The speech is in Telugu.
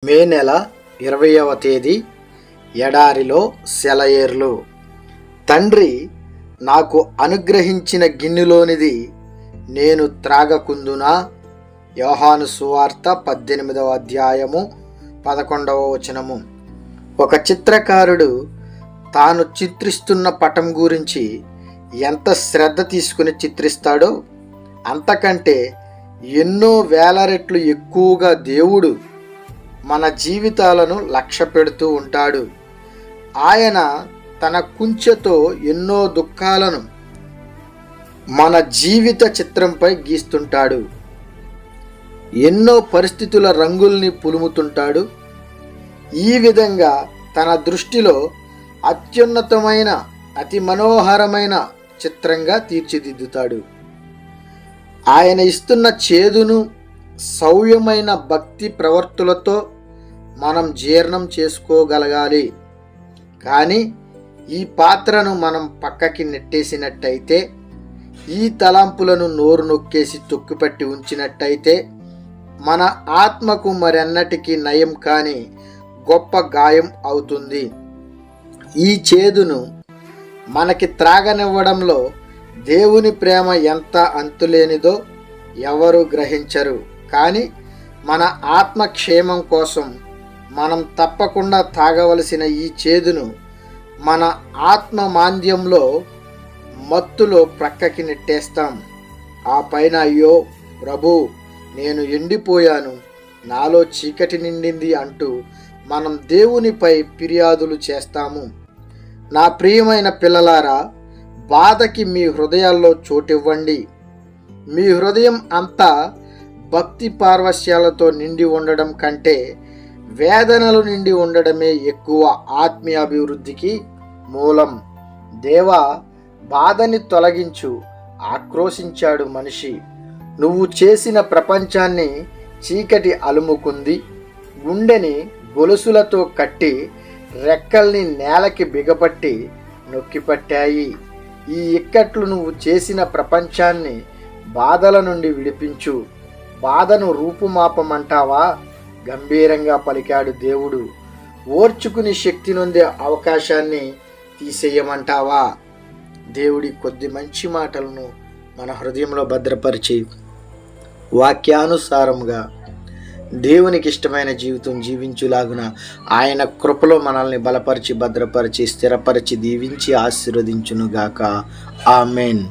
మే నెల 20వ తేదీ ఎడారిలో సెలయేర్లు. తండ్రి నాకు అనుగ్రహించిన గిన్నెలోనిది నేను త్రాగకుందునా? యోహాను సువార్త 18వ అధ్యాయము 11వ వచనము. ఒక చిత్రకారుడు తాను చిత్రిస్తున్న పటం గురించి ఎంత శ్రద్ధ తీసుకుని చిత్రిస్తాడో అంతకంటే ఎన్నో వేల రెట్లు ఎక్కువగా దేవుడు మన జీవితాలను లక్ష్య పెడుతూ ఉంటాడు. ఆయన తన కుంచెతో ఎన్నో దుఃఖాలను మన జీవిత చిత్రంపై గీస్తుంటాడు. ఎన్నో పరిస్థితుల రంగుల్ని పులుముతుంటాడు. ఈ విధంగా తన దృష్టిలో అత్యున్నతమైన అతి మనోహరమైన చిత్రంగా తీర్చిదిద్దుతాడు. ఆయన ఇస్తున్న చేదును సౌమ్యమైన భక్తి ప్రవర్తులతో మనం జీర్ణం చేసుకోగలగాలి. కానీ ఈ పాత్రను మనం పక్కకి నెట్టేసినట్టయితే, ఈ తలంపులను నోరు నొక్కేసి తొక్కిపట్టి ఉంచినట్టయితే మన ఆత్మకు మరెన్నటికీ నయం కాని గొప్ప గాయం అవుతుంది. ఈ చేదును మనకి త్రాగనివ్వడంలో దేవుని ప్రేమ ఎంత అంతులేనిదో ఎవరు గ్రహించరు. కానీ మన ఆత్మక్షేమం కోసం మనం తప్పకుండా తాగవలసిన ఈ చేదును మన ఆత్మ మాంద్యంలో మత్తులో ప్రక్కకి నెట్టేస్తాం. ఆ పైన అయ్యో ప్రభు, నేను ఎండిపోయాను, నాలో చీకటి నిండింది అంటూ మనం దేవునిపై ఫిర్యాదులు చేస్తాము. నా ప్రియమైన పిల్లలారా, బాధకి మీ హృదయాల్లో చోటివ్వండి. మీ హృదయం అంతా భక్తి పార్వశ్యాలతో నిండి ఉండడం కంటే వేదనలు నిండి ఉండడమే ఎక్కువ ఆత్మీయాభివృద్ధికి మూలం. దేవా, బాధని తొలగించు, ఆక్రోశించాడు మనిషి. నువ్వు చేసిన ప్రపంచాన్ని చీకటి అలుముకుంది, గుండెని గొలుసులతో కట్టి రెక్కల్ని నేలకి బిగపట్టి నొక్కిపట్టాయి. ఈ ఇక్కట్లు నువ్వు చేసిన ప్రపంచాన్ని బాధల నుండి విడిపించు. బాధను రూపుమాపమంటావా? గంభీరంగా పలికాడు దేవుడు. ఓర్చుకుని శక్తి నొందే అవకాశాన్ని తీసేయమంటావా? దేవుడి కొద్ది మంచి మాటలను మన హృదయంలో భద్రపరిచి వాక్యానుసారముగా దేవునికి ఇష్టమైన జీవితం జీవించులాగున ఆయన కృపలో మనల్ని బలపరిచి భద్రపరిచి స్థిరపరిచి దీవించి ఆశీర్వదించునుగాక. ఆమెన్.